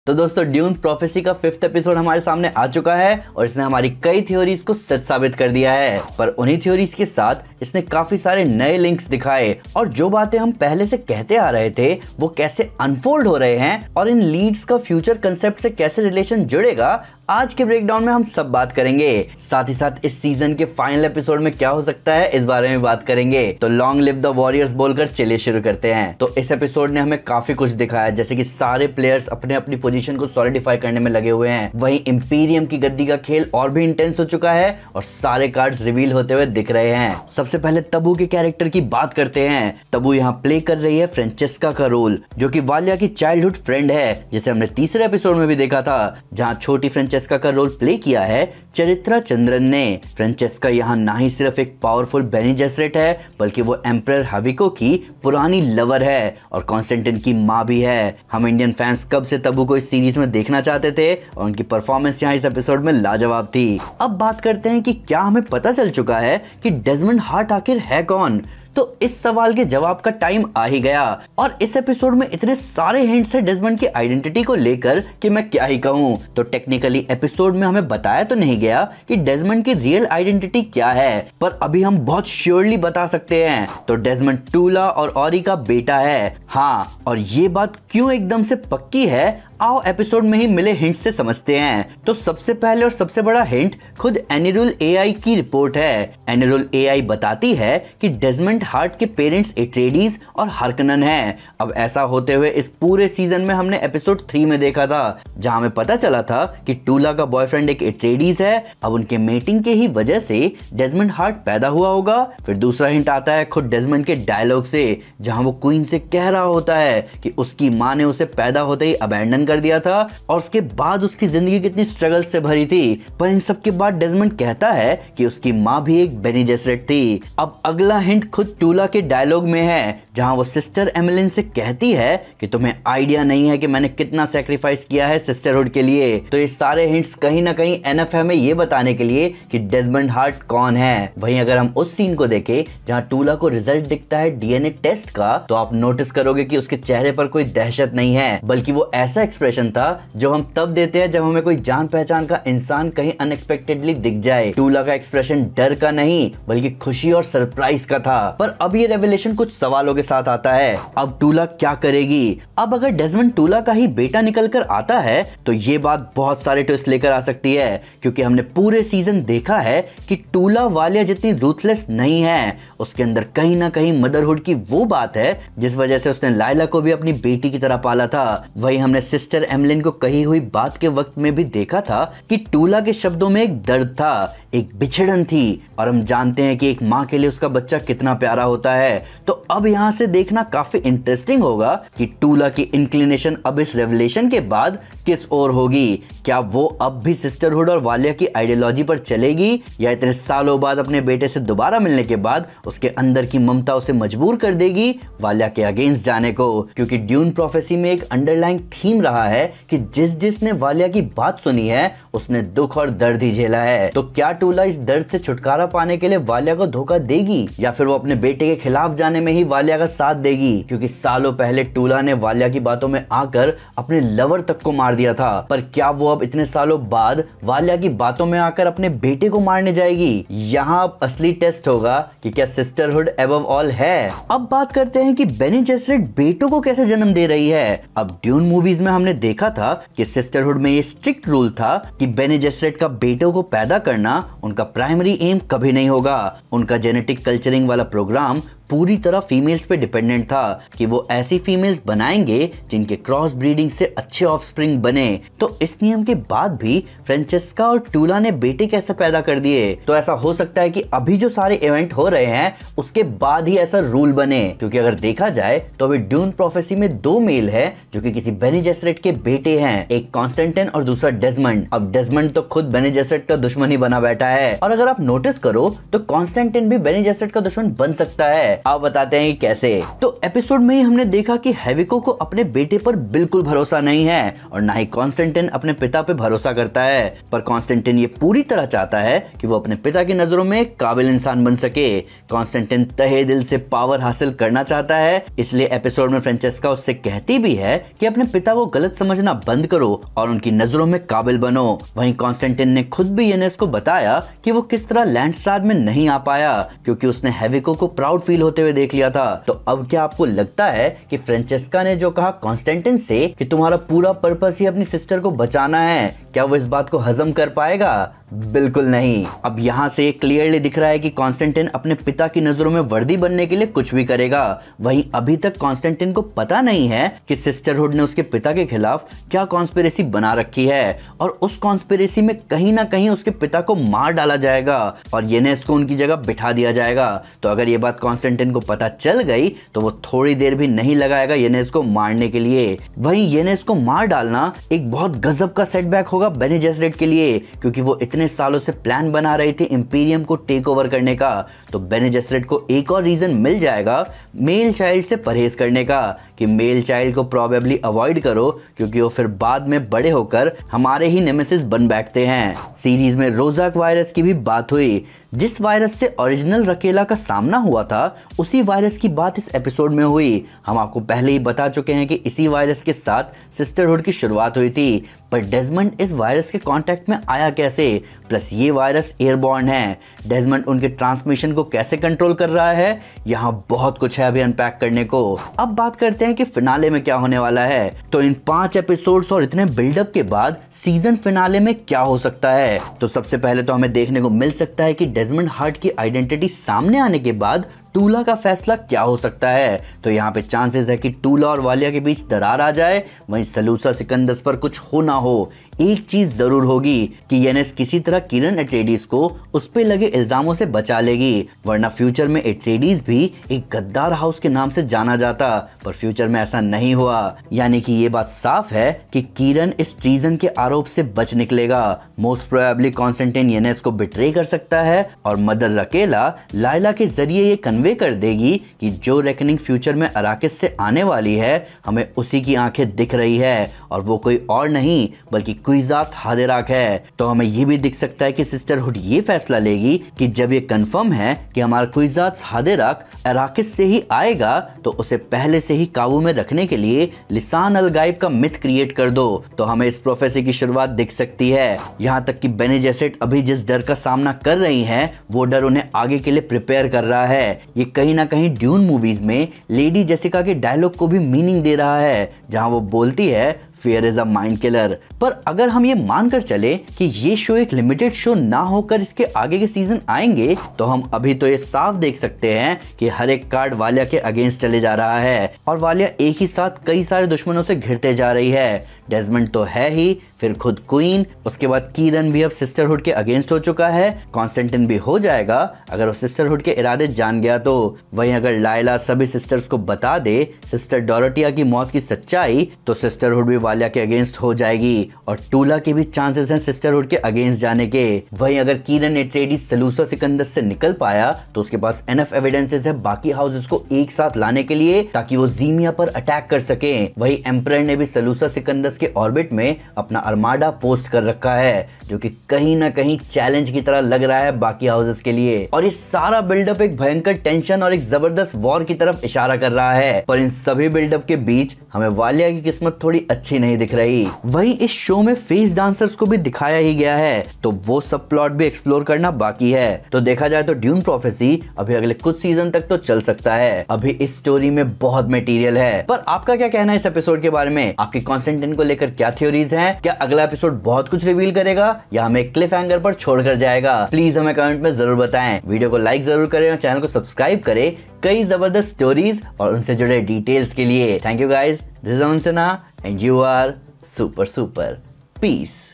तो दोस्तों dune prophecy का 5th एपिसोड हमारे सामने आ चुका है और इसने हमारी कई थ्योरीज को सच साबित कर दिया है। पर उन्हीं थ्योरीज के साथ इसने काफी सारे नए लिंक्स दिखाए और जो बातें हम पहले से कहते आ रहे थे वो कैसे अनफोल्ड हो रहे हैं और इन लीड्स का फ्यूचर कंसेप्ट से कैसे रिलेशन जुड़ेगा, आज के ब्रेकडाउन में हम सब बात करेंगे। साथ ही साथ इस सीजन के फाइनल एपिसोड में क्या हो सकता है इस बारे में बात करेंगे। तो लॉन्ग लिव द वॉरियर्स बोलकर चलिए शुरू करते हैं। तो इस एपिसोड ने हमें काफी कुछ दिखाया, जैसे कि सारे प्लेयर्स अपने अपनी पोजीशन को सॉलिडिफाई करने में लगे हुए हैं। वहीं इंपीरियम की गद्दी का खेल और भी इंटेंस हो चुका है और सारे कार्ड्स रिवील होते हुए दिख रहे हैं। सबसे पहले तबू के कैरेक्टर की बात करते हैं। तबू यहाँ प्ले कर रही है फ्रेंचेस्का का रोल, जो कि वालिया की चाइल्डहुड फ्रेंड है, जिसे हमने तीसरे एपिसोड में भी देखा था, जहाँ छोटी फ्रेंचेस्का का रोल प्ले किया है चरित्रा चंद्रन ने। फ्रेंचेस्का यहाँ ना ही सिर्फ एक पावरफुल बेनी जेसरेट है, बल्कि वो एम्परर हविको की पुरानी लवर है और कॉन्स्टेंटिन की माँ भी है। हम इंडियन फैंस कब से तबू को इस सीरीज में देखना चाहते थे और उनकी परफॉर्मेंस यहाँ इस एपिसोड में लाजवाब थी। अब बात करते हैं कि क्या हमें पता चल चुका है कि डेजमंड हार्ट आखिर है कौन। तो इस सवाल के जवाब का टाइम आ ही गया और इस एपिसोड में इतने सारे हिंट्स है डेजमंड की आइडेंटिटी को लेकर कि मैं क्या ही कहूँ। तो टेक्निकली एपिसोड में हमें बताया तो नहीं गया कि डेजमंड की रियल आइडेंटिटी क्या है, पर अभी हम बहुत श्योरली बता सकते हैं। तो डेजमंड टूला और ऑरी का बेटा है। हाँ, और ये बात क्यों एकदम से पक्की है, आओ एपिसोड में ही मिले हिंट से समझते हैं। तो सबसे पहले और सबसे बड़ा हिंट खुद एनिरुल एआई की रिपोर्ट है। एनिरुल एआई बताती है कि डेजमंड हार्ट के पेरेंट्स एट्रेडीज और हार्कनन हैं। अब ऐसा होते हुए इस पूरे सीजन में हमने एपिसोड 3 में देखा था, जहां हमें पता चला था कि टूला का बॉयफ्रेंड एक एट्रेडीज है। अब उनके मेटिंग के ही वजह से डेजमंड हार्ट पैदा हुआ होगा। फिर दूसरा हिंट आता है खुद डेजमंड के डायलॉग से, जहां वो क्वीन से कह रहा होता है कि उसकी माँ ने उसे पैदा होते ही अबैंडन कर दिया था और उसके बाद उसकी जिंदगी कितनी स्ट्रगल से भरी थी। पर इन सब के बाद डेजमंड कहता है कि उसकी माँ भी एक बेनी जेसरेट थी। अब अगला हिंट खुद टूला के डायलॉग में है, जहां वो सिस्टर एमिलिन से कहती है कि तुम्हें आइडिया नहीं है कि मैंने कितना सैक्रिफाइस किया है सिस्टरहुड के लिए। तो ये सारे हिंट्स कहीं ना कहीं एनफ है हमें ये बताने के लिए कि डेजमंड हार्ट कौन है। वहीं अगर हम उस सीन को देखें जहां टूला को रिजल्ट दिखता है डीएनए टेस्ट का, तो आप नोटिस करोगे कि उसके चेहरे पर कोई दहशत नहीं है, बल्कि वो ऐसा एक्सप्रेशन था जो हम तब देते हैं जब हमें कोई जान पहचान का इंसान कहीं अनएक्सपेक्टेडली दिख जाए। टूला का एक्सप्रेशन डर का नहीं बल्कि खुशी और सरप्राइज का था। पर अब ये रेवलेशन कुछ सवालों के साथ आता है। अब टूला क्या करेगी? अब अगर डेजमंड टूला का ही बेटा निकल कर आता है तो ये बात बहुत सारे ट्विस्ट लेकर आ सकती है, क्योंकि हमने पूरे सीजन देखा है कि टूला वालिया जितनी रूथलेस नहीं है। उसके अंदर कहीं ना कहीं मदरहुड की वो बात है जिस वजह से उसने लाइला को भी अपनी बेटी की तरह पाला था। वही हमने सिस्टर एमिलिन को कही हुई बात के वक्त में भी देखा था कि टूला के शब्दों में एक दर्द था, एक बिछड़न थी, और हम जानते हैं कि एक माँ के लिए उसका बच्चा कितना प्यारा होता है। तो अब यहाँ से देखना काफी इंटरेस्टिंग होगा कि टूला की इंक्लिनेशन अब इस रेवलेशन के बाद किस ओर होगी। क्या वो अब भी सिस्टरहुड और वालिया की आइडियोलॉजी पर चलेगी, या इतने सालों बाद अपने बेटे से दोबारा मिलने के बाद उसके अंदर की ममता उसे मजबूर कर देगी वालिया के अगेंस्ट जाने को। क्योंकि ड्यून प्रोफेसी में एक अंडरलाइंग थीम रहा है कि जिसने वालिया की बात सुनी है उसने दुख और दर्द ही झेला है। तो क्या टूला इस दर्द से छुटकारा पाने के लिए वालिया को धोखा देगी, या फिर वो अपने बेटे के खिलाफ जाने में ही वालिया का साथ देगी? क्योंकि सालों पहले टूला ने वालिया की बातों में आकर अपने लवर तक को मार दिया था, पर क्या वो अब इतने सालों बाद वालिया की बातों में आकर अपने बेटे को मारने जाएगी? यहाँ अब असली टेस्ट होगा कि क्या सिस्टरहुड अबव ऑल है। अब बात करते हैं कि बेनी जेसरेट बेटों को कैसे जन्म दे रही है। अब ड्यून मूवीज में हमने देखा था कि सिस्टरहुड में ये स्ट्रिक्ट रूल था कि बेनी जेसरेट का बेटों को पैदा करना उनका प्राइमरी एम कभी नहीं होगा। उनका जेनेटिक कल्चरिंग वाला प्रोग्राम पूरी तरह फीमेल्स पे डिपेंडेंट था कि वो ऐसी फीमेल्स बनाएंगे जिनके क्रॉस ब्रीडिंग से अच्छे ऑफस्प्रिंग बने। तो इस नियम के बाद भी फ्रेंचेस्का और टूला ने बेटे कैसे पैदा कर दिए? तो ऐसा हो सकता है कि अभी जो सारे इवेंट हो रहे हैं उसके बाद ही ऐसा रूल बने, क्योंकि अगर देखा जाए तो अभी ड्यून प्रोफेसी में 2 मेल है जो कि किसी बेनी जेसरेट के बेटे हैं, एक कॉन्स्टेंटिन और दूसरा डेजमंड। अब डेजमंड तो खुद बेनी जेसरेट का दुश्मन ही बना बैठा है, और अगर आप नोटिस करो तो कॉन्स्टेंटिन भी बेनी जेसरेट का दुश्मन बन सकता है। आप बताते हैं कि कैसे। तो एपिसोड में ही हमने देखा कि हेविको को अपने बेटे पर बिल्कुल भरोसा नहीं है और ना ही कॉन्स्टेंटिन अपने पिता पे भरोसा करता है, पर कॉन्स्टेंटिन ये पूरी तरह चाहता है कि वो अपने पिता की नजरों में एक काबिल इंसान बन सके। कॉन्स्टेंटिन तहे दिल से पावर हासिल करना चाहता है, इसलिए एपिसोड में फ्रेंचेस्का उससे कहती भी है कि अपने पिता को गलत समझना बंद करो और उनकी नजरों में काबिल बनो। वहीं कॉन्स्टेंटिन ने खुद भी येनेस को बताया कि वो किस तरह लैंडस्टार्ड में नहीं आ पाया क्योंकि उसने हेविको को प्राउड फील होते हुए देख लिया था। तो अब क्या आपको लगता है कि फ्रेंचेस्का ने जो कहा कॉन्स्टेंटिन से कि तुम्हारा पूरा पर्पस ही अपनी सिस्टर को बचाना है, क्या वो इस बात को हजम कर पाएगा? बिल्कुल नहीं। अब यहाँ से क्लियरली दिख रहा है कि कॉन्स्टेंटिन अपने पिता की नजरों में वर्दी बनने के लिए कुछ भी करेगा। वहीं अभी तक कॉन्स्टेंटिन को पता नहीं है कि सिस्टरहुड ने उसके पिता के खिलाफ क्या कॉन्स्पिरेसी बना रखी है और उस कॉन्स्पिरेसी में कहीं ना कहीं उसके पिता को मार डाला जाएगा और येनेस को उनकी जगह बिठा दिया जाएगा। तो अगर ये बात कॉन्स्टेंटिन को पता चल गई तो वो थोड़ी देर भी नहीं लगाएगा येनेस को मारने के लिए। वहीं येनेस को मार डालना एक बहुत गजब का सेटबैक होगा बेने जेसरेट के लिए क्योंकि वो इतने सालों से प्लान बना रही थी इंपीरियम को टेक ओवर करने का। तो बेने जेसरेट को एक और रीजन मिल जाएगा मेल चाइल्ड से परहेज करने का कि मेल चाइल्ड को प्रोबेबली अवॉइड करो क्योंकि वो फिर बाद में बड़े होकर हमारे ही नेमेसिस बन बैठते हैं। सीरीज में रोजाक वायरस की भी बात हुई। जिस वायरस से ओरिजिनल रकेला का सामना हुआ था उसी वायरस की बात इस एपिसोड में हुई। हम आपको पहले ही बता चुके हैं कि इसी वायरस के साथ सिस्टरहुड की शुरुआत हुई थी, पर डेजमंड इस वायरस के कांटेक्ट में आया कैसे? प्लस ये वायरस एयरबॉर्न है, डेजमंड उनके ट्रांसमिशन को कैसे कंट्रोल कर रहा है? यहाँ बहुत कुछ है अभी अनपैक करने को। अब बात करते हैं कि फिनाले में क्या होने वाला है। तो इन 5 एपिसोड्स और इतने बिल्डअप के बाद सीजन फिनाले में क्या हो सकता है? तो सबसे पहले तो हमें देखने को मिल सकता है कि डेजमंड हार्ट की आइडेंटिटी सामने आने के बाद टूला का फैसला क्या हो सकता है। तो यहाँ पे चांसेस है कि टूला और वालिया के बीच दरार आ जाए, वहीं सलूसा सिकंदस पर कुछ हो ना हो। एक चीज जरूर होगी कि येनेस किसी तरह किरण एट्रेडिस को उस पे लगे इल्जामों से बचा लेगी, वरना फ्यूचर में एट्रेडिस भी एक गद्दार हाउस के नाम से जाना जाता, पर फ्यूचर में ऐसा नहीं हुआ। यानी कि ये बात साफ है कि किरण इस ट्रीजन के आरोप से बच निकलेगा। मोस्ट प्रोबेबली कॉन्स्टेंटिन येनेस को बिट्रे कर सकता है और मदर रकेला लाइला के जरिए ये कन्वे कर देगी कि जो रेकनिंग फ्यूचर में अराकिस से आने वाली है हमें उसी की आंखें दिख रही है और वो कोई और नहीं बल्कि क्विजात हादेराक है। तो हमें ये भी दिख सकता है कि सिस्टरहुड ये फैसला लेगी कि जब ये कंफर्म है कि हमारा क्विजात हादेराक अराकिस से ही आएगा तो उसे पहले से ही काबू में रखने के लिए लिसान अल गाइब का मिथ क्रिएट कर दो। तो हमें इस प्रोफेसी की शुरुआत दिख सकती है। यहाँ तक कि बेने जेसरेट अभी जिस डर का सामना कर रही हैं वो डर उन्हें आगे के लिए प्रिपेयर कर रहा है। ये कहीं ना कहीं ड्यून मूवीज में लेडी जेसिका के डायलॉग को भी मीनिंग दे रहा है जहां वो बोलती है fear is a mind killer. पर अगर हम ये मानकर चले कि ये शो एक लिमिटेड शो ना होकर इसके आगे के सीजन आएंगे तो हम अभी तो ये साफ देख सकते हैं कि हर एक कार्ड वालिया के अगेंस्ट चले जा रहा है और वालिया एक ही साथ कई सारे दुश्मनों से घिरते जा रही है। डेजमंड तो है ही, फिर खुद क्वीन, उसके बाद कीरन भी अब सिस्टरहुड के अगेंस्ट हो चुका है, कॉन्स्टेंटिन भी हो जाएगा अगर वो सिस्टरहुड के इरादे जान गया तो। वहीं अगर लाइला सभी सिस्टर्स को बता दे सिस्टर डोरोटिया की मौत की सच्चाई तो सिस्टरहुड भी वालिया के अगेंस्ट हो जाएगी और टूला के भी चांसेस हैं सिस्टरहुड के अगेंस्ट जाने के। वहीं अगर कीरन एट्रेडिस सलूसा सिकंदस से निकल पाया तो उसके पास एनफ एविडेंसेस है बाकी हाउसेस को एक साथ लाने के लिए ताकि वो जीमिया पर अटैक कर सके। वही एम्परर ने भी सलूसा सिकंदस के ऑर्बिट में अपना अर्माडा पोस्ट कर रखा है जो कि कहीं ना कहीं चैलेंज की तरह लग रहा है बाकी हाउसेस के लिए। और ये सारा बिल्डअप एक भयंकर टेंशन और एक जबरदस्त वॉर की तरफ इशारा कर रहा है। पर इन सभी बिल्डअप के बीच हमें वालिया की किस्मत थोड़ी अच्छी नहीं दिख रही। वहीं इस शो में फेस डांसर्स को भी दिखाया ही गया है तो वो सब प्लॉट भी एक्सप्लोर करना बाकी है। तो देखा जाए तो ड्यून प्रोफेसी अभी अगले कुछ सीजन तक तो चल सकता है। अभी इस स्टोरी में बहुत मटेरियल है। पर आपका क्या कहना है इस एपिसोड के बारे में? आपकी कॉन्स्टेंटिन को लेकर क्या थ्योरीज हैं? क्या अगला एपिसोड बहुत कुछ रिवील करेगा या हमें क्लिफ हैंगर पर छोड़कर जाएगा? प्लीज हमें कमेंट में जरूर बताएं। वीडियो को लाइक जरूर करें और चैनल को सब्सक्राइब करें कई जबरदस्त स्टोरीज और उनसे जुड़े डिटेल्स के लिए। Thank you guys, this is Aman Sinha and you are super super. Piece.